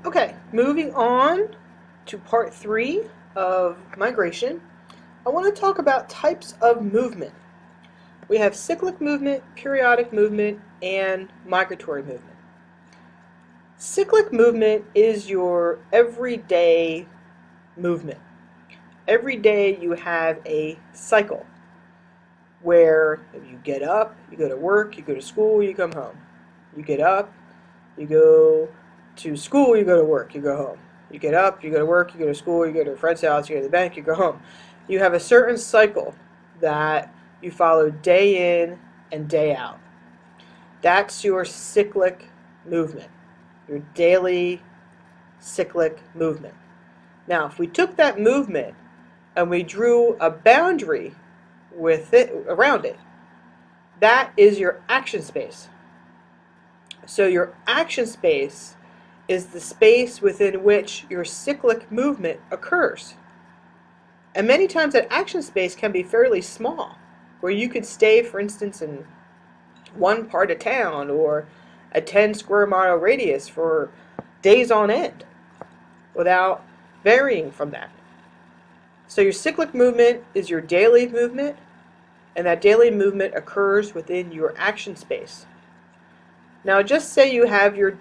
Okay, moving on to part 3 of migration. I want to talk about types of movement. We have cyclic movement, periodic movement, and migratory movement. Cyclic movement is your everyday movement. Every day you have a cycle where you get up, you go to work, you go to school, you come home. You get up, you go to school, you go to work, you go home. You get up, you go to work, you go to school, you go to a friend's house, you go to the bank, you go home. You have a certain cycle that you follow day in and day out. That's your cyclic movement, your daily cyclic movement. Now, if we took that movement and we drew a boundary with it around it, that is your action space. So your action space is the space within which your cyclic movement occurs. And many times that action space can be fairly small, where you could stay, for instance, in one part of town or a 10 square mile radius for days on end without varying from that. So your cyclic movement is your daily movement, and that daily movement occurs within your action space. Now just say you have your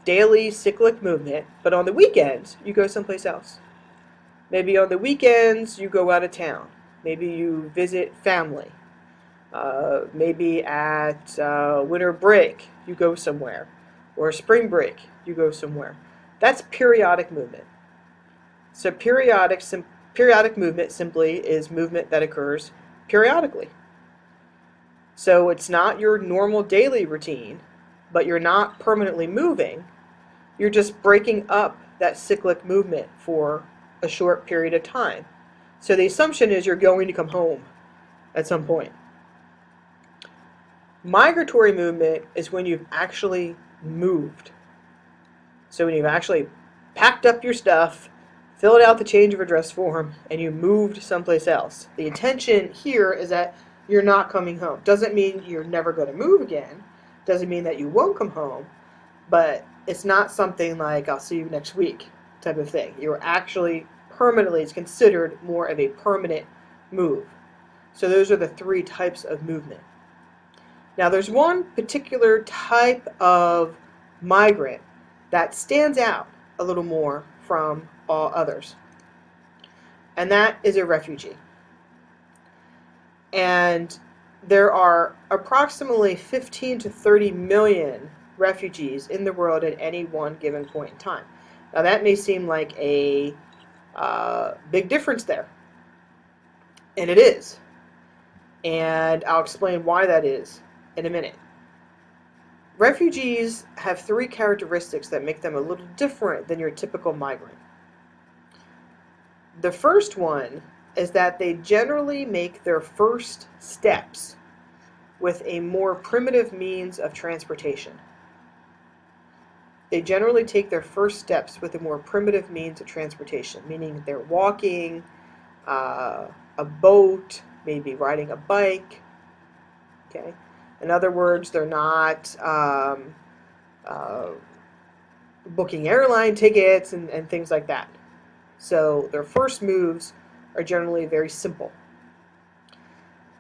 daily cyclic movement, but on the weekends you go someplace else. Maybe on the weekends you go out of town. Maybe you visit family. Maybe at winter break you go somewhere, or spring break you go somewhere. That's periodic movement. So periodic movement simply is movement that occurs periodically. So it's not your normal daily routine, but you're not permanently moving. You're just breaking up that cyclic movement for a short period of time. So the assumption is you're going to come home at some point. Migratory movement is when you've actually moved. So when you've actually packed up your stuff, filled out the change of address form, and you moved someplace else. The intention here is that you're not coming home. Doesn't mean you're never going to move again. Doesn't mean that you won't come home. But it's not something like, I'll see you next week type of thing. You're actually permanently, it's considered more of a permanent move. So those are the 3 types of movement. Now there's one particular type of migrant that stands out a little more from all others, and that is a refugee. And there are approximately 15 to 30 million refugees in the world at any one given point in time. Now that may seem like a big difference there, and it is. And I'll explain why that is in a minute. Refugees have 3 characteristics that make them a little different than your typical migrant. The first one is that they generally make their first steps with a more primitive means of transportation. They generally take their first steps with a more primitive means of transportation, meaning they're walking, a boat, maybe riding a bike. Okay. In other words, they're not booking airline tickets and things like that. So their first moves are generally very simple.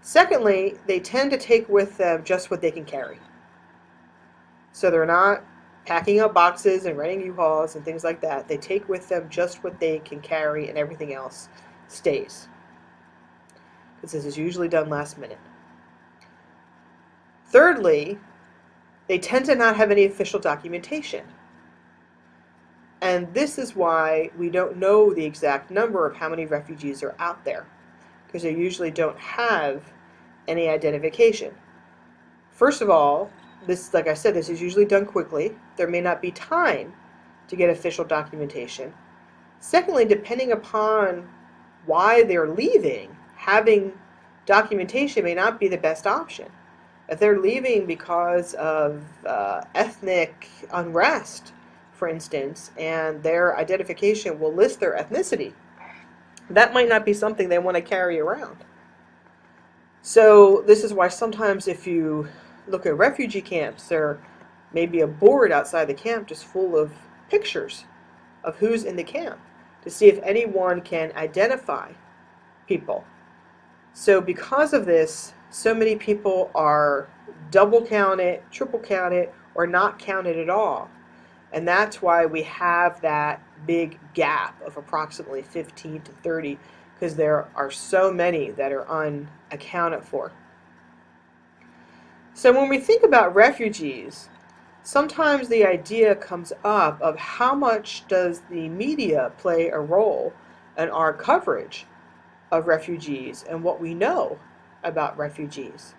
Secondly, they tend to take with them just what they can carry. So they're not packing up boxes and renting U-Hauls and things like that. They take with them just what they can carry, and everything else stays. Because this is usually done last minute. Thirdly, they tend to not have any official documentation. And this is why we don't know the exact number of how many refugees are out there, because they usually don't have any identification. First of all, this, like I said, this is usually done quickly. There may not be time to get official documentation. Secondly, depending upon why they're leaving, having documentation may not be the best option. If they're leaving because of ethnic unrest, for instance, and their identification will list their ethnicity, that might not be something they want to carry around. So this is why sometimes if you look at refugee camps, there may be a board outside the camp just full of pictures of who's in the camp to see if anyone can identify people. So because of this, so many people are double counted, triple counted, or not counted at all. And that's why we have that big gap of approximately 15 to 30, because there are so many that are unaccounted for. So when we think about refugees, sometimes the idea comes up of how much does the media play a role in our coverage of refugees and what we know about refugees.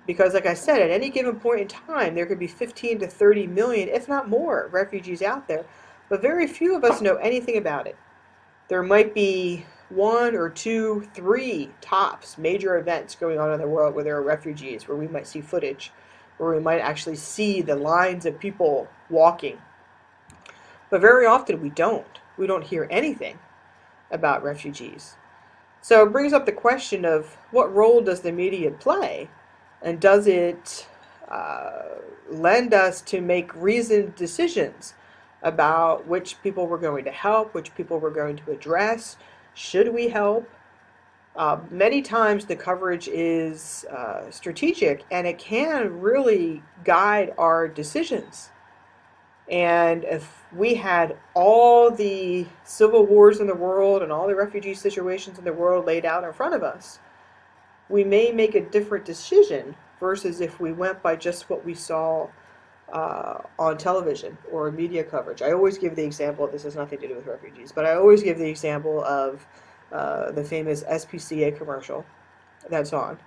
Because like I said, at any given point in time, there could be 15 to 30 million, if not more, refugees out there, but very few of us know anything about it. There might be 1 or 2, 3 tops major events going on in the world where there are refugees, where we might see footage, where we might actually see the lines of people walking. But very often we don't. We don't hear anything about refugees. So it brings up the question of what role does the media play, and does it lend us to make reasoned decisions about which people we're going to help, which people we're going to address, should we help? Many times the coverage is strategic, and it can really guide our decisions. And if we had all the civil wars in the world and all the refugee situations in the world laid out in front of us, we may make a different decision versus if we went by just what we saw on television or media coverage. I always give the example, this has nothing to do with refugees, but I always give the example of the famous SPCA commercial that's on,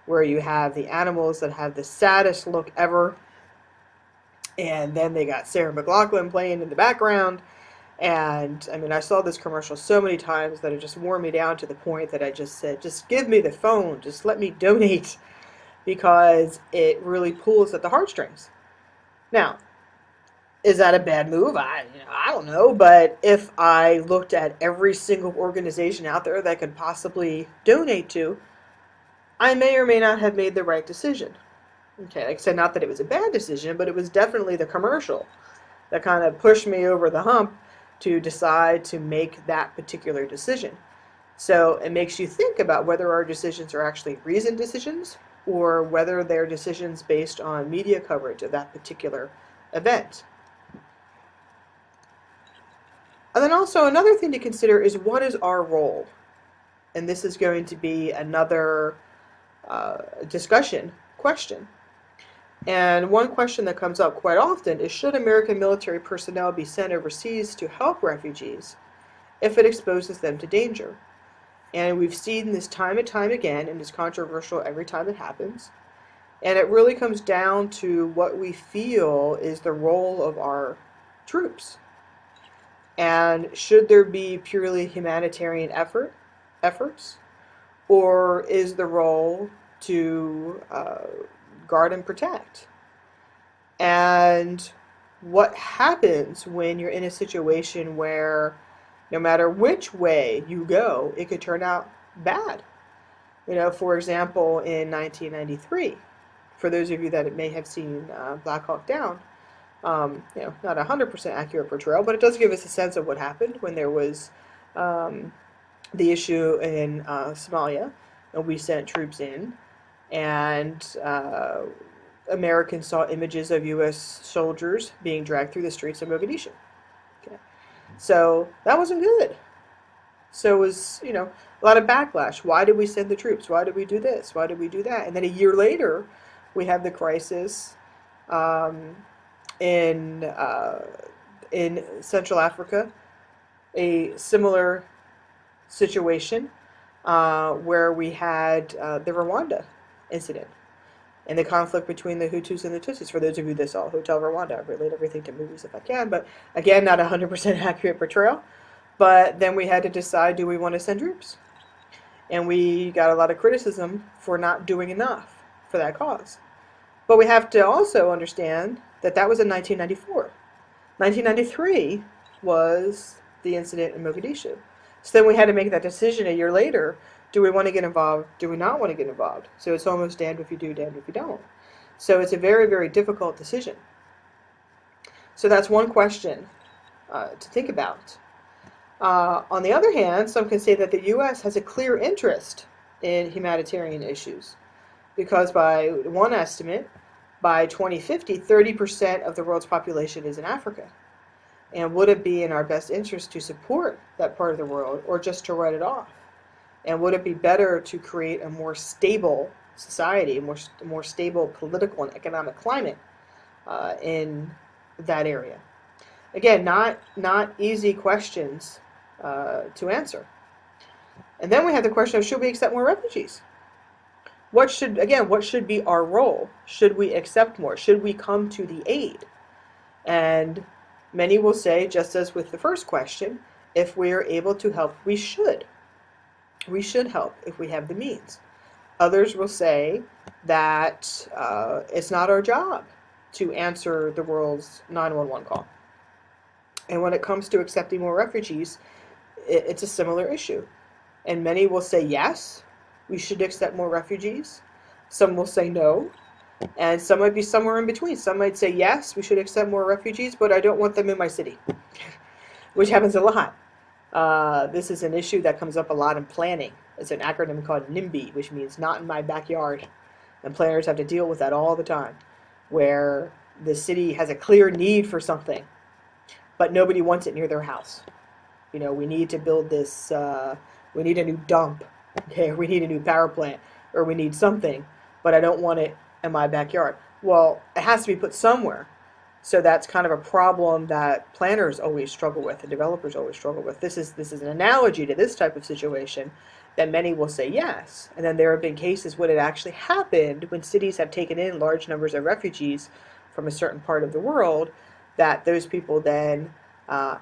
where you have the animals that have the saddest look ever, and then they got Sarah McLachlan playing in the background. And I mean, I saw this commercial so many times that it just wore me down to the point that I just said, just give me the phone, just let me donate, because it really pulls at the heartstrings. Now, is that a bad move? I don't know, but if I looked at every single organization out there that I could possibly donate to, I may or may not have made the right decision. Okay, like I said, not that it was a bad decision, but it was definitely the commercial that kind of pushed me over the hump to decide to make that particular decision. So it makes you think about whether our decisions are actually reasoned decisions or whether they're decisions based on media coverage of that particular event. And then also another thing to consider is, what is our role? And this is going to be another discussion question. And one question that comes up quite often is, should American military personnel be sent overseas to help refugees if it exposes them to danger? And we've seen this time and time again, and it's controversial every time it happens. And it really comes down to what we feel is the role of our troops. And should there be purely humanitarian efforts, or is the role to guard and protect? And what happens when you're in a situation where no matter which way you go, it could turn out bad? You know, for example, in 1993, for those of you that may have seen Black Hawk Down, you know, not 100% accurate portrayal, but it does give us a sense of what happened when there was the issue in Somalia, and we sent troops in, and Americans saw images of U.S. soldiers being dragged through the streets of Mogadishu. Okay. So that wasn't good. So it was, you know, a lot of backlash. Why did we send the troops? Why did we do this? Why did we do that? And then a year later, we have the crisis in Central Africa, a similar situation where we had the Rwanda incident and the conflict between the Hutus and the Tutsis. For those of you that saw Hotel Rwanda, I relate everything to movies if I can, but again, not 100% accurate portrayal. But then we had to decide, do we want to send troops? And we got a lot of criticism for not doing enough for that cause. But we have to also understand that that was in 1994. 1993 was the incident in Mogadishu. So then we had to make that decision a year later. Do we want to get involved? Do we not want to get involved? So it's almost damned if you do, damned if you don't. So it's a very, very difficult decision. So that's one question to think about. On the other hand, some can say that the U.S. has a clear interest in humanitarian issues because by one estimate, by 2050, 30% of the world's population is in Africa. And would it be in our best interest to support that part of the world or just to write it off? And would it be better to create a more stable society, a more stable political and economic climate in that area? Again, not easy questions to answer. And then we have the question of, should we accept more refugees? What should be our role? Should we accept more? Should we come to the aid? And many will say, just as with the first question, if we are able to help, we should. We should help if we have the means. Others will say that it's not our job to answer the world's 911 call. And when it comes to accepting more refugees, it's a similar issue. And many will say, yes, we should accept more refugees. Some will say no. And some might be somewhere in between. Some might say, yes, we should accept more refugees, but I don't want them in my city, which happens a lot. This is an issue that comes up a lot in planning. It's an acronym called NIMBY, which means not in my backyard. And planners have to deal with that all the time, where the city has a clear need for something, but nobody wants it near their house. You know, we need to build this, we need a new dump, okay? We need a new power plant, or we need something, but I don't want it in my backyard. Well, it has to be put somewhere. So that's kind of a problem that planners always struggle with and developers always struggle with. This is an analogy to this type of situation that many will say yes. And then there have been cases when it actually happened, when cities have taken in large numbers of refugees from a certain part of the world, that those people then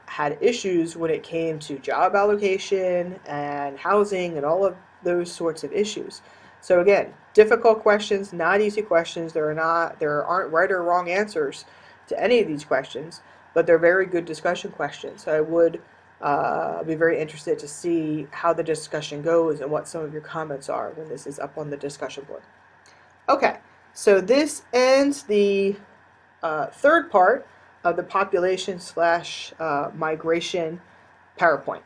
had issues when it came to job allocation and housing and all of those sorts of issues. So again, difficult questions, not easy questions. There aren't right or wrong answers to any of these questions, but they're very good discussion questions. So I would be very interested to see how the discussion goes and what some of your comments are when this is up on the discussion board. Okay, so this ends the third part of the population / migration PowerPoint.